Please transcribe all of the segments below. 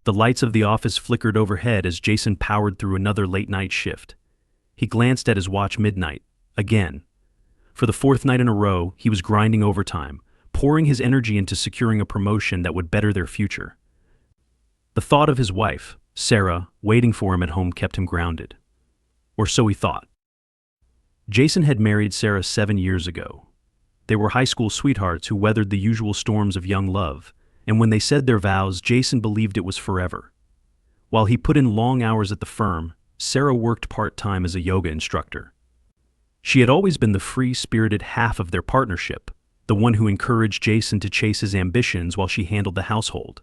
The lights of the office flickered overhead as Jason powered through another late-night shift. He glanced at his watch. Midnight. Again. For the fourth night in a row, he was grinding overtime, pouring his energy into securing a promotion that would better their future. The thought of his wife, Sarah, waiting for him at home kept him grounded. Or so he thought. Jason had married Sarah 7 years ago. They were high school sweethearts who weathered the usual storms of young love, and when they said their vows, Jason believed it was forever. While he put in long hours at the firm, Sarah worked part-time as a yoga instructor. She had always been the free-spirited half of their partnership, the one who encouraged Jason to chase his ambitions while she handled the household.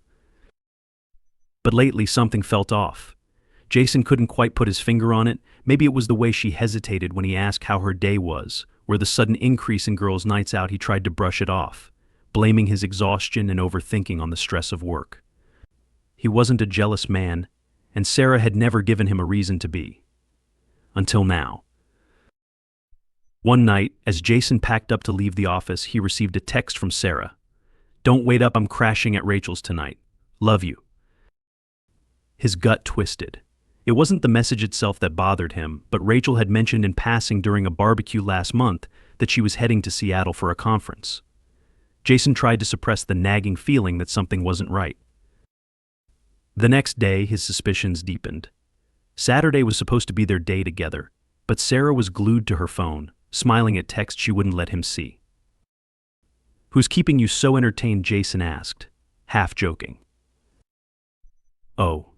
But lately something felt off. Jason couldn't quite put his finger on it. Maybe it was the way she hesitated when he asked how her day was, or the sudden increase in girls' nights out. He tried to brush it off, blaming his exhaustion and overthinking on the stress of work. He wasn't a jealous man, and Sarah had never given him a reason to be. Until now. One night, as Jason packed up to leave the office, he received a text from Sarah. "Don't wait up, I'm crashing at Rachel's tonight. Love you." His gut twisted. It wasn't the message itself that bothered him, but Rachel had mentioned in passing during a barbecue last month that she was heading to Seattle for a conference. Jason tried to suppress the nagging feeling that something wasn't right. The next day, his suspicions deepened. Saturday was supposed to be their day together, but Sarah was glued to her phone, smiling at texts she wouldn't let him see. "Who's keeping you so entertained?" Jason asked, half joking. "Oh,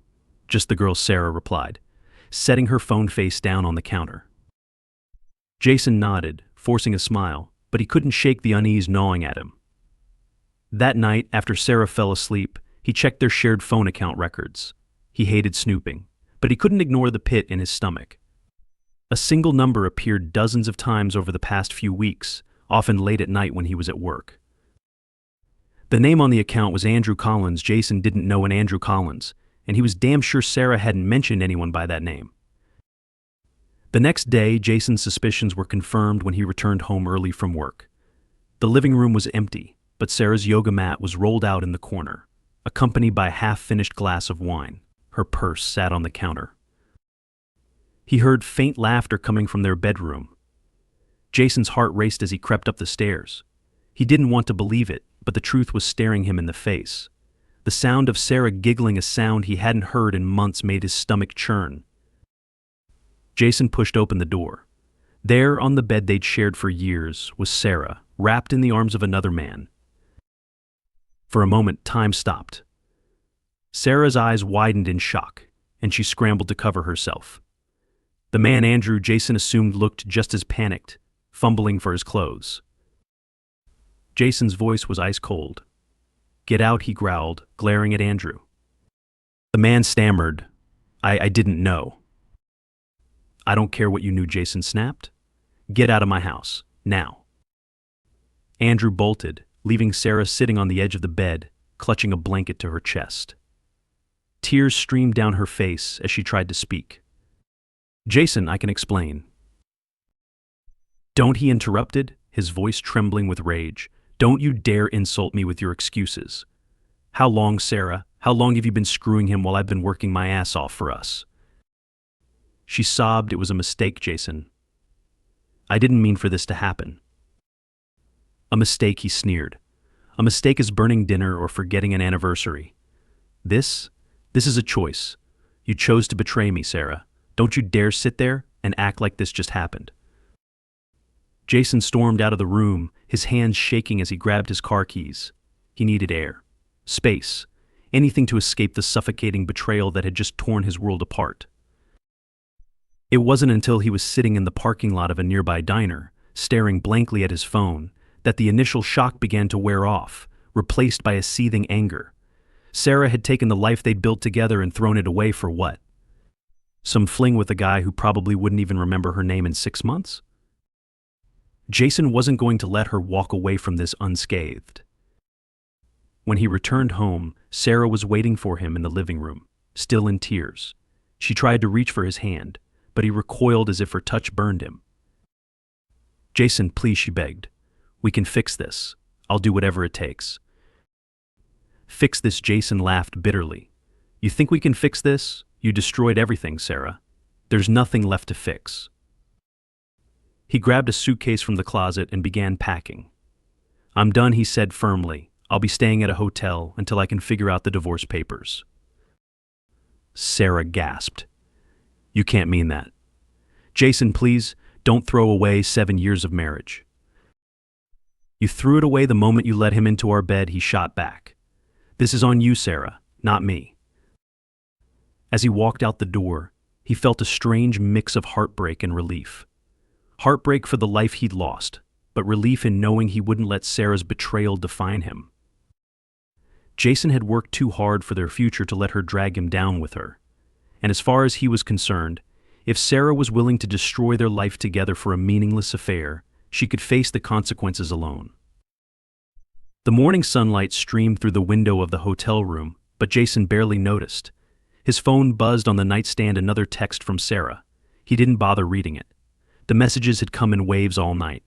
just the girl," Sarah replied, setting her phone face down on the counter. Jason nodded, forcing a smile, but he couldn't shake the unease gnawing at him. That night, after Sarah fell asleep, he checked their shared phone account records. He hated snooping, but he couldn't ignore the pit in his stomach. A single number appeared dozens of times over the past few weeks, often late at night when he was at work. The name on the account was Andrew Collins. Jason didn't know an Andrew Collins, and he was damn sure Sarah hadn't mentioned anyone by that name. The next day, Jason's suspicions were confirmed when he returned home early from work. The living room was empty, but Sarah's yoga mat was rolled out in the corner, accompanied by a half-finished glass of wine. Her purse sat on the counter. He heard faint laughter coming from their bedroom. Jason's heart raced as he crept up the stairs. He didn't want to believe it, but the truth was staring him in the face. The sound of Sarah giggling, a sound he hadn't heard in months, made his stomach churn. Jason pushed open the door. There, on the bed they'd shared for years, was Sarah, wrapped in the arms of another man. For a moment, time stopped. Sarah's eyes widened in shock, and she scrambled to cover herself. The man Andrew, Jason assumed, looked just as panicked, fumbling for his clothes. Jason's voice was ice cold. "Get out," he growled, glaring at Andrew. The man stammered, I didn't know." "I don't care what you knew," Jason snapped. "Get out of my house, now." Andrew bolted, leaving Sarah sitting on the edge of the bed, clutching a blanket to her chest. Tears streamed down her face as she tried to speak. "Jason, I can explain." "Don't," he interrupted, his voice trembling with rage. "Don't you dare insult me with your excuses. How long, Sarah? How long have you been screwing him while I've been working my ass off for us?" She sobbed. "It was a mistake, Jason. I didn't mean for this to happen." "A mistake," he sneered. "A mistake is burning dinner or forgetting an anniversary. This is a choice. You chose to betray me, Sarah. Don't you dare sit there and act like this just happened." Jason stormed out of the room, his hands shaking as he grabbed his car keys. He needed air, space, anything to escape the suffocating betrayal that had just torn his world apart. It wasn't until he was sitting in the parking lot of a nearby diner, staring blankly at his phone, that the initial shock began to wear off, replaced by a seething anger. Sarah had taken the life they'd built together and thrown it away for what? Some fling with a guy who probably wouldn't even remember her name in 6 months? Jason wasn't going to let her walk away from this unscathed. When he returned home, Sarah was waiting for him in the living room, still in tears. She tried to reach for his hand, but he recoiled as if her touch burned him. "Jason, please," she begged. "We can fix this. I'll do whatever it takes." "Fix this," Jason laughed bitterly. You think we can fix this? You destroyed everything, Sarah. There's nothing left to fix. He grabbed a suitcase from the closet and began packing. I'm done, he said firmly. I'll be staying at a hotel until I can figure out the divorce papers. Sarah gasped. You can't mean that. Jason, please, don't throw away 7 years of marriage. You threw it away the moment you let him into our bed, he shot back. This is on you, Sarah, not me. As he walked out the door, he felt a strange mix of heartbreak and relief. Heartbreak for the life he'd lost, but relief in knowing he wouldn't let Sarah's betrayal define him. Jason had worked too hard for their future to let her drag him down with her. And as far as he was concerned, if Sarah was willing to destroy their life together for a meaningless affair, she could face the consequences alone. The morning sunlight streamed through the window of the hotel room, but Jason barely noticed. His phone buzzed on the nightstand, another text from Sarah. He didn't bother reading it. The messages had come in waves all night.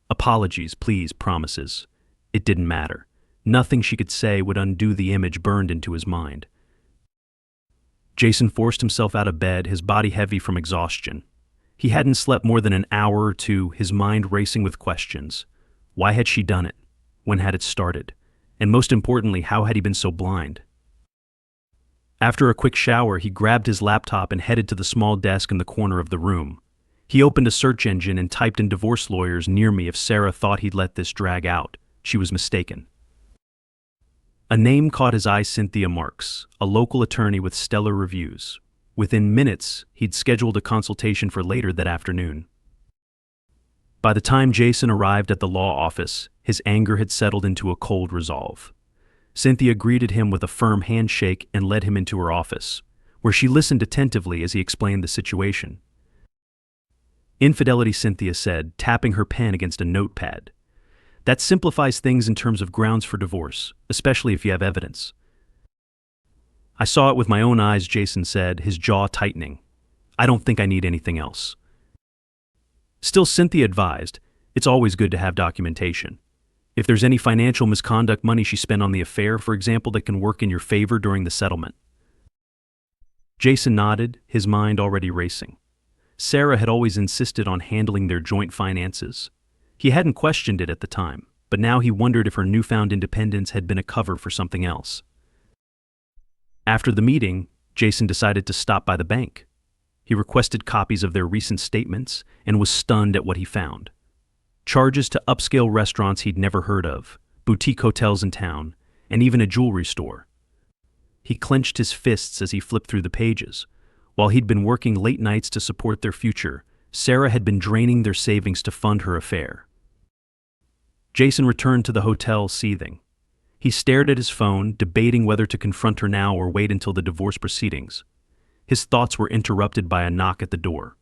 Apologies, please, promises. It didn't matter. Nothing she could say would undo the image burned into his mind. Jason forced himself out of bed, his body heavy from exhaustion. He hadn't slept more than an hour or two, his mind racing with questions. Why had she done it? When had it started? And most importantly, how had he been so blind? After a quick shower, he grabbed his laptop and headed to the small desk in the corner of the room. He opened a search engine and typed in divorce lawyers near me. If Sarah thought he'd let this drag out, she was mistaken. A name caught his eye: Cynthia Marks, a local attorney with stellar reviews. Within minutes, he'd scheduled a consultation for later that afternoon. By the time Jason arrived at the law office, his anger had settled into a cold resolve. Cynthia greeted him with a firm handshake and led him into her office, where she listened attentively as he explained the situation. Infidelity, Cynthia said, tapping her pen against a notepad. That simplifies things in terms of grounds for divorce, especially if you have evidence. I saw it with my own eyes, Jason said, his jaw tightening. I don't think I need anything else. Still, Cynthia advised, it's always good to have documentation. If there's any financial misconduct, money she spent on the affair, for example, that can work in your favor during the settlement. Jason nodded, his mind already racing. Sarah had always insisted on handling their joint finances. He hadn't questioned it at the time, but now he wondered if her newfound independence had been a cover for something else. After the meeting, Jason decided to stop by the bank. He requested copies of their recent statements and was stunned at what he found. Charges to upscale restaurants he'd never heard of, boutique hotels in town, and even a jewelry store. He clenched his fists as he flipped through the pages. While he'd been working late nights to support their future, Sarah had been draining their savings to fund her affair. Jason returned to the hotel seething. He stared at his phone, debating whether to confront her now or wait until the divorce proceedings. His thoughts were interrupted by a knock at the door.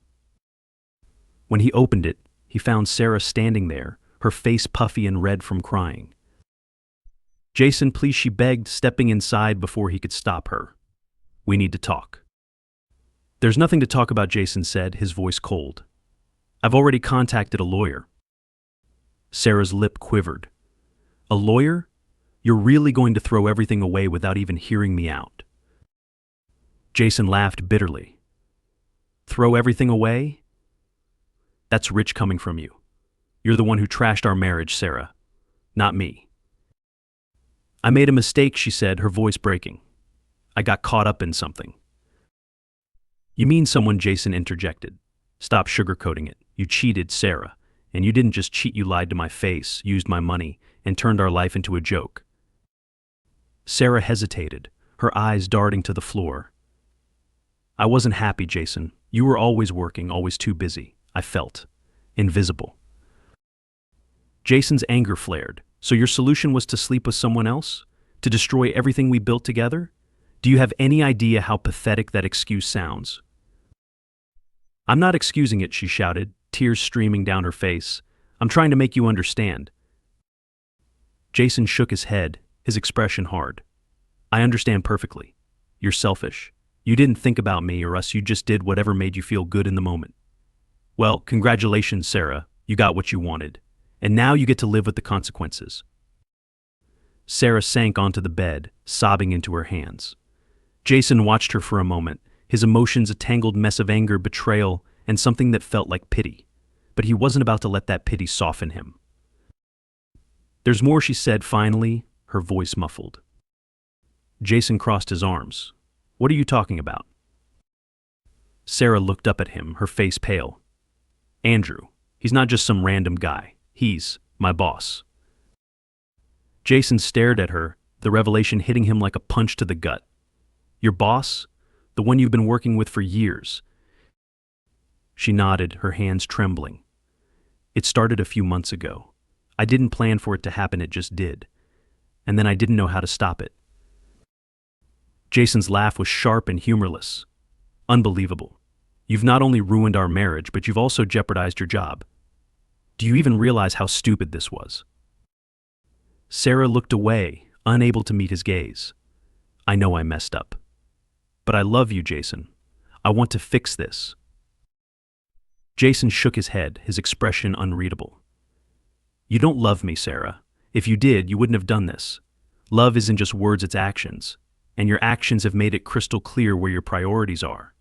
When he opened it, he found Sarah standing there, her face puffy and red from crying. Jason, please, she begged, stepping inside before he could stop her. We need to talk. There's nothing to talk about, Jason said, his voice cold. I've already contacted a lawyer. Sarah's lip quivered. A lawyer? You're really going to throw everything away without even hearing me out? Jason laughed bitterly. Throw everything away? That's rich coming from you. You're the one who trashed our marriage, Sarah, not me. I made a mistake, she said, her voice breaking. I got caught up in something. You mean someone, Jason interjected. Stop sugarcoating it. You cheated, Sarah. And you didn't just cheat, you lied to my face, used my money, and turned our life into a joke. Sarah hesitated, her eyes darting to the floor. I wasn't happy, Jason. You were always working, always too busy. I felt invisible. Jason's anger flared. So your solution was to sleep with someone else? To destroy everything we built together? Do you have any idea how pathetic that excuse sounds? I'm not excusing it, she shouted, tears streaming down her face. I'm trying to make you understand. Jason shook his head, his expression hard. I understand perfectly. You're selfish. You didn't think about me or us, you just did whatever made you feel good in the moment. Well, congratulations, Sarah. You got what you wanted. And now you get to live with the consequences. Sarah sank onto the bed, sobbing into her hands. Jason watched her for a moment, his emotions a tangled mess of anger, betrayal, and something that felt like pity. But he wasn't about to let that pity soften him. "There's more," she said finally, her voice muffled. Jason crossed his arms. "What are you talking about?" Sarah looked up at him, her face pale. "Andrew, he's not just some random guy. He's my boss." Jason stared at her, the revelation hitting him like a punch to the gut. "Your boss? The one you've been working with for years?" She nodded, her hands trembling. "It started a few months ago. I didn't plan for it to happen, it just did. And then I didn't know how to stop it." Jason's laugh was sharp and humorless. "Unbelievable. You've not only ruined our marriage, but you've also jeopardized your job. Do you even realize how stupid this was?" Sarah looked away, unable to meet his gaze. "I know I messed up. But I love you, Jason. I want to fix this." Jason shook his head, his expression unreadable. "You don't love me, Sarah. If you did, you wouldn't have done this. Love isn't just words, it's actions. And your actions have made it crystal clear where your priorities are."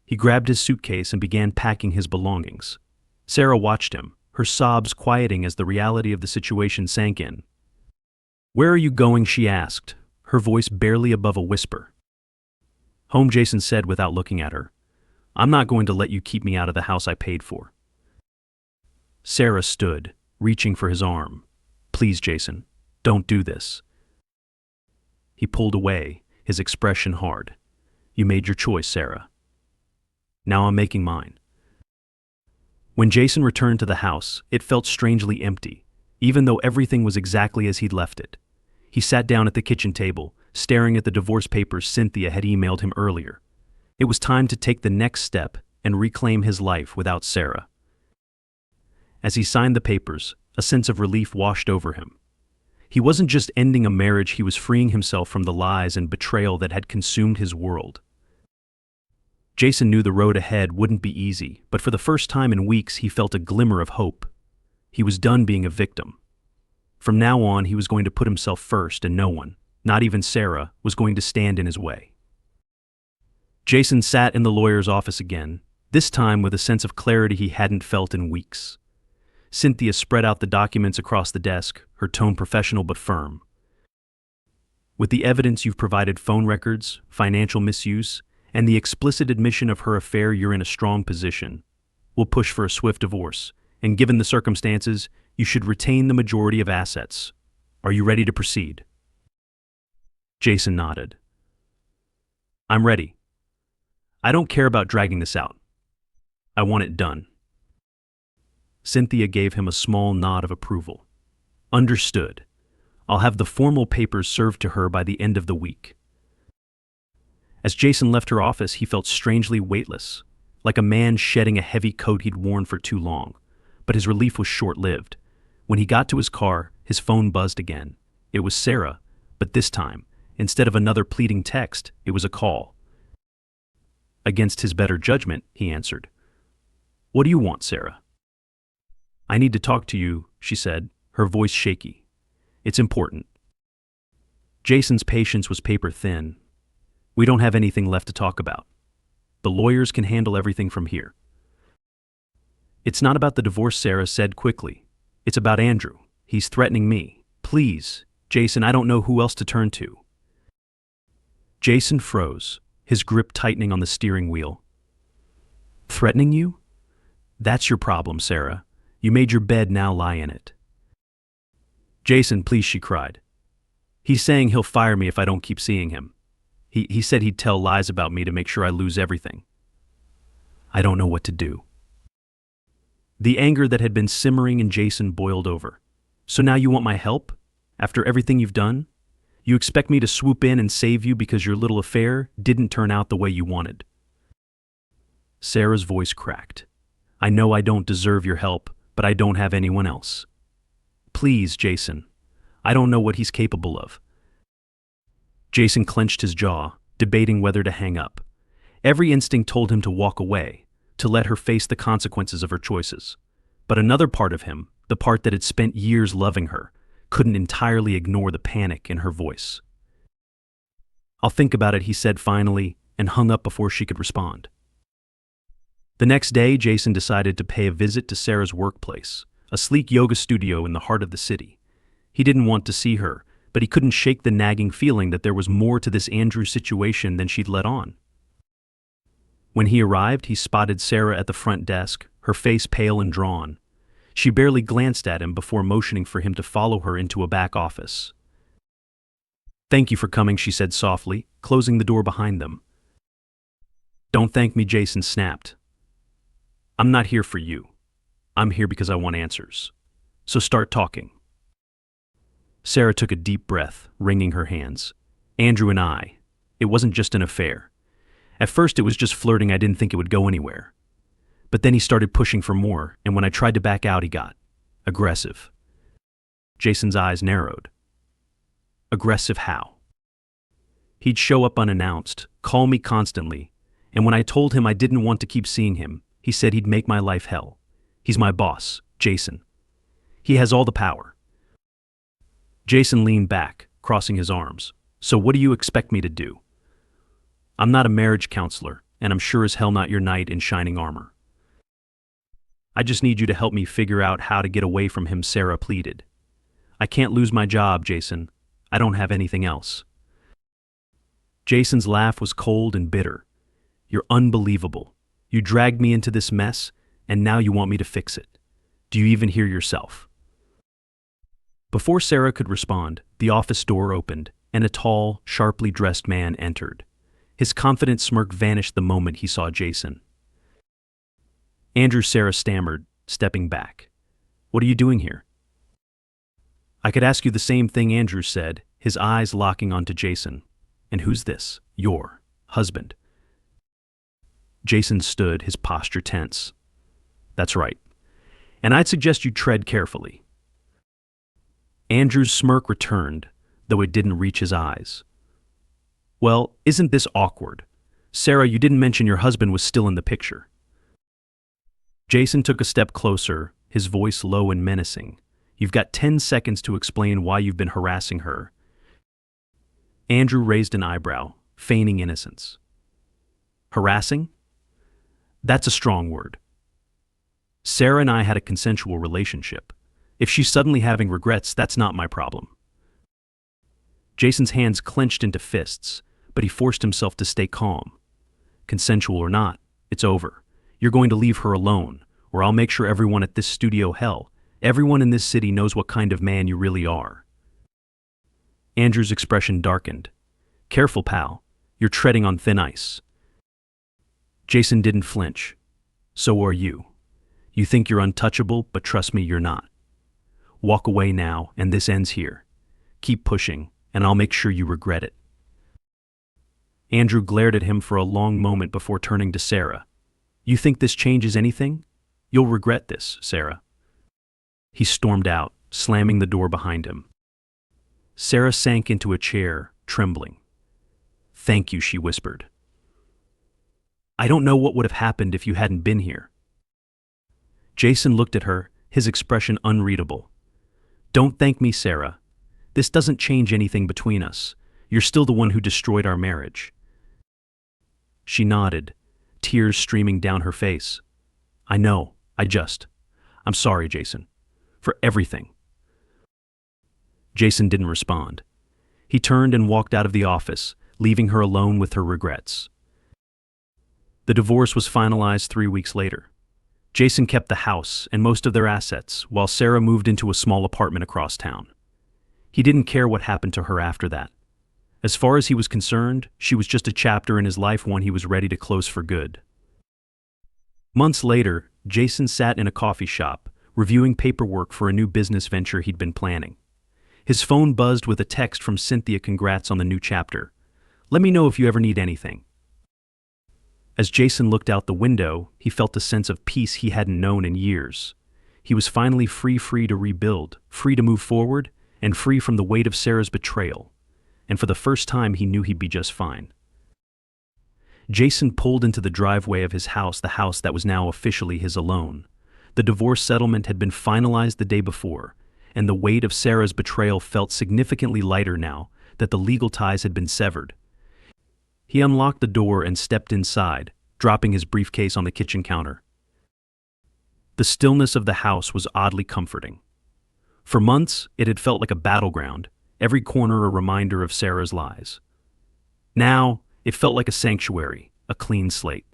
He grabbed his suitcase and began packing his belongings. Sarah watched him, her sobs quieting as the reality of the situation sank in. "Where are you going?" she asked, her voice barely above a whisper. "Home," Jason said without looking at her. "I'm not going to let you keep me out of the house I paid for." Sarah stood, reaching for his arm. "Please, Jason, don't do this." He pulled away, his expression hard. "You made your choice, Sarah. Now I'm making mine." When Jason returned to the house, it felt strangely empty, even though everything was exactly as he'd left it. He sat down at the kitchen table, staring at the divorce papers Cynthia had emailed him earlier. It was time to take the next step and reclaim his life without Sarah. As he signed the papers, a sense of relief washed over him. He wasn't just ending a marriage, he was freeing himself from the lies and betrayal that had consumed his world. Jason knew the road ahead wouldn't be easy, but for the first time in weeks he felt a glimmer of hope. He was done being a victim. From now on, he was going to put himself first, and no one, not even Sarah, was going to stand in his way. Jason sat in the lawyer's office again, this time with a sense of clarity he hadn't felt in weeks. Cynthia spread out the documents across the desk, her tone professional but firm. "With the evidence you've provided, phone records, financial misuse, and the explicit admission of her affair, you're in a strong position. We'll push for a swift divorce, and given the circumstances, you should retain the majority of assets. Are you ready to proceed?" Jason nodded. "I'm ready. I don't care about dragging this out. I want it done." Cynthia gave him a small nod of approval. "Understood. I'll have the formal papers served to her by the end of the week." As Jason left her office, he felt strangely weightless, like a man shedding a heavy coat he'd worn for too long. But his relief was short-lived. When he got to his car, his phone buzzed again. It was Sarah, but this time, instead of another pleading text, it was a call. Against his better judgment, he answered. "What do you want, Sarah?" "I need to talk to you," she said, her voice shaky. "It's important." Jason's patience was paper thin. "We don't have anything left to talk about. The lawyers can handle everything from here." "It's not about the divorce," Sarah said quickly. "It's about Andrew. He's threatening me. Please, Jason, I don't know who else to turn to." Jason froze, his grip tightening on the steering wheel. "Threatening you? That's your problem, Sarah. You made your bed, now lie in it." "Jason, please," she cried. "He's saying he'll fire me if I don't keep seeing him. He said he'd tell lies about me to make sure I lose everything. I don't know what to do." The anger that had been simmering in Jason boiled over. "So now you want my help? After everything you've done? You expect me to swoop in and save you because your little affair didn't turn out the way you wanted?" Sarah's voice cracked. "I know I don't deserve your help, but I don't have anyone else. Please, Jason. I don't know what he's capable of." Jason clenched his jaw, debating whether to hang up. Every instinct told him to walk away, to let her face the consequences of her choices. But another part of him, the part that had spent years loving her, couldn't entirely ignore the panic in her voice. I'll think about it, he said finally, and hung up before she could respond. The next day, Jason decided to pay a visit to Sarah's workplace, a sleek yoga studio in the heart of the city. He didn't want to see her, but he couldn't shake the nagging feeling that there was more to this Andrew situation than she'd let on. When he arrived, he spotted Sarah at the front desk, her face pale and drawn. She barely glanced at him before motioning for him to follow her into a back office. "Thank you for coming," she said softly, closing the door behind them. "Don't thank me," Jason snapped. "I'm not here for you. I'm here because I want answers. So start talking." Sarah took a deep breath, wringing her hands. "Andrew and I, it wasn't just an affair. At first it was just flirting. I didn't think it would go anywhere. But then he started pushing for more, and when I tried to back out, he got aggressive." Jason's eyes narrowed. "Aggressive how?" "He'd show up unannounced, call me constantly, and when I told him I didn't want to keep seeing him, he said he'd make my life hell. He's my boss, Jason. He has all the power." Jason leaned back, crossing his arms. "So what do you expect me to do? I'm not a marriage counselor, and I'm sure as hell not your knight in shining armor. I just need you to help me figure out how to get away from him," Sarah pleaded. "I can't lose my job, Jason. I don't have anything else." Jason's laugh was cold and bitter. "You're unbelievable. You dragged me into this mess, and now you want me to fix it. Do you even hear yourself?" Before Sarah could respond, the office door opened, and a tall, sharply dressed man entered. His confident smirk vanished the moment he saw Jason. "Andrew," Sarah stammered, stepping back. "What are you doing here?" "I could ask you the same thing," Andrew said, his eyes locking onto Jason. "And who's this? Your husband?" Jason stood, his posture tense. "That's right. And I'd suggest you tread carefully." Andrew's smirk returned, though it didn't reach his eyes. "Well, isn't this awkward? Sarah, you didn't mention your husband was still in the picture." Jason took a step closer, his voice low and menacing. "You've got 10 seconds to explain why you've been harassing her." Andrew raised an eyebrow, feigning innocence. "Harassing? That's a strong word. Sarah and I had a consensual relationship. If she's suddenly having regrets, that's not my problem." Jason's hands clenched into fists, but he forced himself to stay calm. "Consensual or not, it's over. You're going to leave her alone, or I'll make sure everyone at this studio, hell, everyone in this city knows what kind of man you really are." Andrew's expression darkened. "Careful, pal. You're treading on thin ice." Jason didn't flinch. "So are you. You think you're untouchable, but trust me, you're not. Walk away now, and this ends here. Keep pushing, and I'll make sure you regret it." Andrew glared at him for a long moment before turning to Sarah. "You think this changes anything? You'll regret this, Sarah." He stormed out, slamming the door behind him. Sarah sank into a chair, trembling. "Thank you," she whispered. "I don't know what would have happened if you hadn't been here." Jason looked at her, his expression unreadable. "Don't thank me, Sarah. This doesn't change anything between us. You're still the one who destroyed our marriage." She nodded, tears streaming down her face. "I know, I'm sorry, Jason. For everything." Jason didn't respond. He turned and walked out of the office, leaving her alone with her regrets. The divorce was finalized 3 weeks later. Jason kept the house and most of their assets, while Sarah moved into a small apartment across town. He didn't care what happened to her after that. As far as he was concerned, she was just a chapter in his life, one he was ready to close for good. Months later, Jason sat in a coffee shop, reviewing paperwork for a new business venture he'd been planning. His phone buzzed with a text from Cynthia. "Congrats on the new chapter. Let me know if you ever need anything." As Jason looked out the window, he felt a sense of peace he hadn't known in years. He was finally free to rebuild, free to move forward, and free from the weight of Sarah's betrayal. And for the first time, he knew he'd be just fine. Jason pulled into the driveway of his house, the house that was now officially his alone. The divorce settlement had been finalized the day before, and the weight of Sarah's betrayal felt significantly lighter now that the legal ties had been severed. He unlocked the door and stepped inside, dropping his briefcase on the kitchen counter. The stillness of the house was oddly comforting. For months, it had felt like a battleground, every corner a reminder of Sarah's lies. Now, it felt like a sanctuary, a clean slate.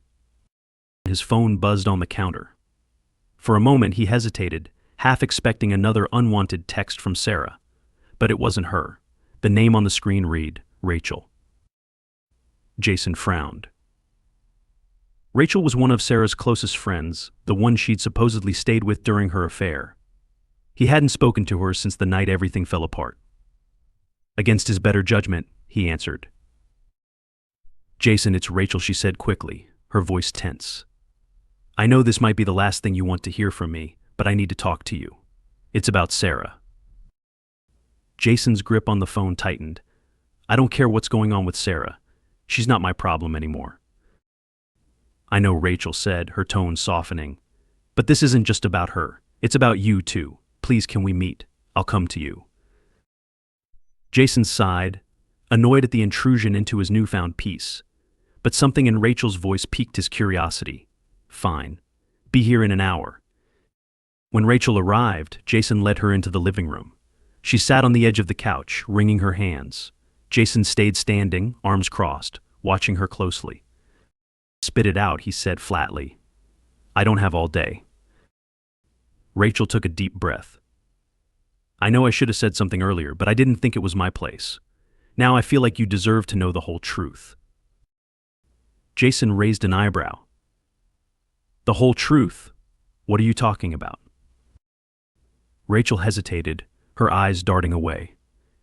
His phone buzzed on the counter. For a moment, he hesitated, half expecting another unwanted text from Sarah. But it wasn't her. The name on the screen read, Rachel. Jason frowned. Rachel was one of Sarah's closest friends, the one she'd supposedly stayed with during her affair. He hadn't spoken to her since the night everything fell apart. Against his better judgment, he answered. Jason, it's Rachel, she said quickly, her voice tense. I know this might be the last thing you want to hear from me, but I need to talk to you. It's about Sarah. Jason's grip on the phone tightened. I don't care what's going on with Sarah. She's not my problem anymore. I know, Rachel said, her tone softening. But this isn't just about her. It's about you too. Please, can we meet? I'll come to you. Jason sighed, annoyed at the intrusion into his newfound peace. But something in Rachel's voice piqued his curiosity. Fine. Be here in an hour. When Rachel arrived, Jason led her into the living room. She sat on the edge of the couch, wringing her hands. Jason stayed standing, arms crossed, watching her closely. Spit it out, he said flatly. I don't have all day. Rachel took a deep breath. I know I should have said something earlier, but I didn't think it was my place. Now I feel like you deserve to know the whole truth. Jason raised an eyebrow. The whole truth? What are you talking about? Rachel hesitated, her eyes darting away.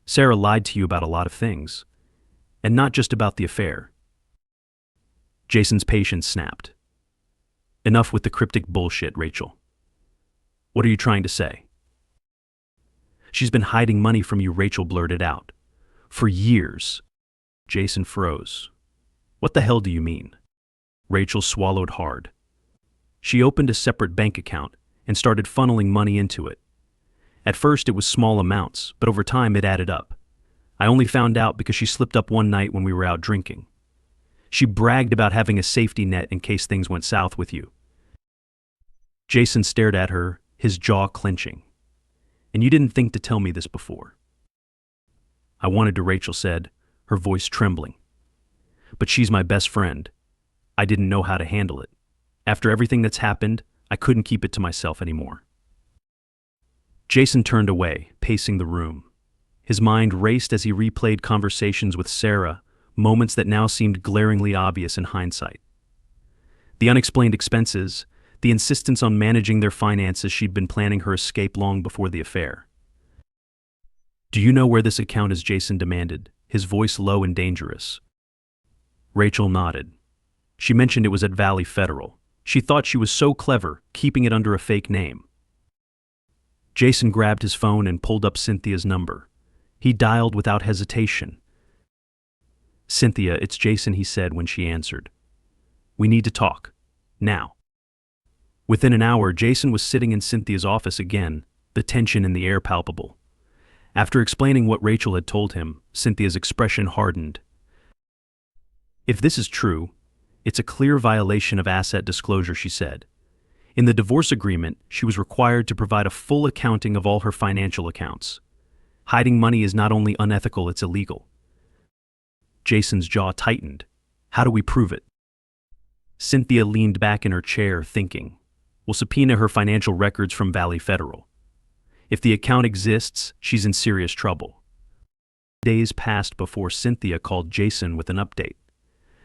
Sarah lied to you about a lot of things, and not just about the affair. Jason's patience snapped. Enough with the cryptic bullshit, Rachel. What are you trying to say? She's been hiding money from you, Rachel blurted out. For years. Jason froze. What the hell do you mean? Rachel swallowed hard. She opened a separate bank account and started funneling money into it. At first it was small amounts, but over time it added up. I only found out because she slipped up one night when we were out drinking. She bragged about having a safety net in case things went south with you. Jason stared at her, his jaw clenching. And you didn't think to tell me this before. I wanted to, Rachel said, her voice trembling. But she's my best friend. I didn't know how to handle it. After everything that's happened, I couldn't keep it to myself anymore. Jason turned away, pacing the room. His mind raced as he replayed conversations with Sarah, moments that now seemed glaringly obvious in hindsight. The unexplained expenses, the insistence on managing their finances. She'd been planning her escape long before the affair. Do you know where this account is? Jason demanded, his voice low and dangerous. Rachel nodded. She mentioned it was at Valley Federal. She thought she was so clever, keeping it under a fake name. Jason grabbed his phone and pulled up Cynthia's number. He dialed without hesitation. Cynthia, it's Jason, he said when she answered. We need to talk. Now. Within an hour, Jason was sitting in Cynthia's office again, the tension in the air palpable. After explaining what Rachel had told him, Cynthia's expression hardened. If this is true, it's a clear violation of asset disclosure, she said. In the divorce agreement, she was required to provide a full accounting of all her financial accounts. Hiding money is not only unethical, it's illegal. Jason's jaw tightened. How do we prove it? Cynthia leaned back in her chair, thinking. We'll subpoena her financial records from Valley Federal. If the account exists, she's in serious trouble. Days passed before Cynthia called Jason with an update.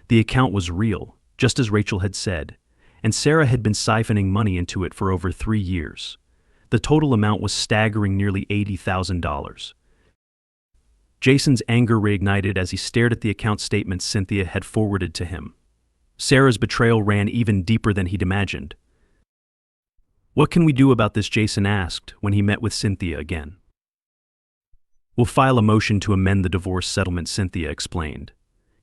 The account was real, just as Rachel had said, and Sarah had been siphoning money into it for over 3 years. The total amount was staggering, nearly $80,000. Jason's anger reignited as he stared at the account statements Cynthia had forwarded to him. Sarah's betrayal ran even deeper than he'd imagined. What can we do about this? Jason asked when he met with Cynthia again. We'll file a motion to amend the divorce settlement, Cynthia explained.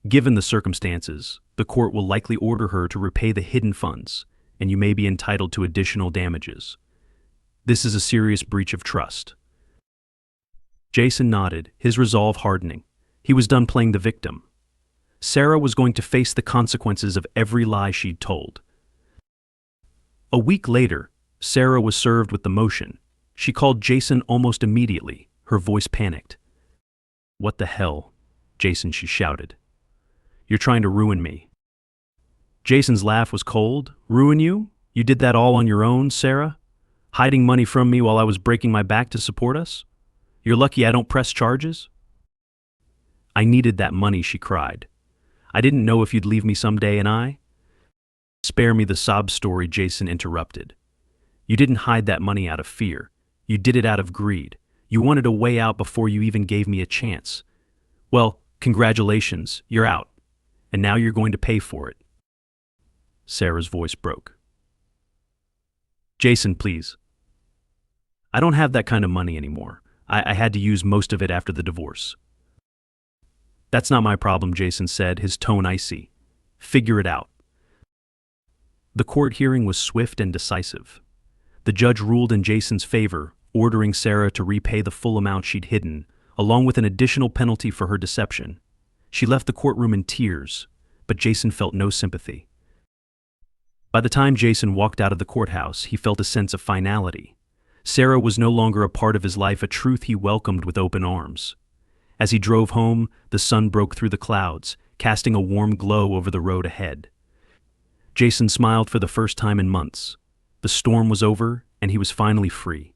Given the circumstances, the court will likely order her to repay the hidden funds, and you may be entitled to additional damages. This is a serious breach of trust. Jason nodded, his resolve hardening. He was done playing the victim. Sarah was going to face the consequences of every lie she'd told. A week later, Sarah was served with the motion. She called Jason almost immediately, her voice panicked. "What the hell, Jason," she shouted. "You're trying to ruin me." Jason's laugh was cold. "Ruin you? You did that all on your own, Sarah? Hiding money from me while I was breaking my back to support us? You're lucky I don't press charges?" "I needed that money," she cried. "I didn't know if you'd leave me someday, and I—" "Spare me the sob story," Jason interrupted. "You didn't hide that money out of fear. You did it out of greed. You wanted a way out before you even gave me a chance. Well, congratulations, you're out. And now you're going to pay for it." Sarah's voice broke. "Jason, please. I don't have that kind of money anymore. I had to use most of it after the divorce." "That's not my problem," Jason said, his tone icy. "Figure it out." The court hearing was swift and decisive. The judge ruled in Jason's favor, ordering Sarah to repay the full amount she'd hidden, along with an additional penalty for her deception. She left the courtroom in tears, but Jason felt no sympathy. By the time Jason walked out of the courthouse, he felt a sense of finality. Sarah was no longer a part of his life, a truth he welcomed with open arms. As he drove home, the sun broke through the clouds, casting a warm glow over the road ahead. Jason smiled for the first time in months. The storm was over, and he was finally free.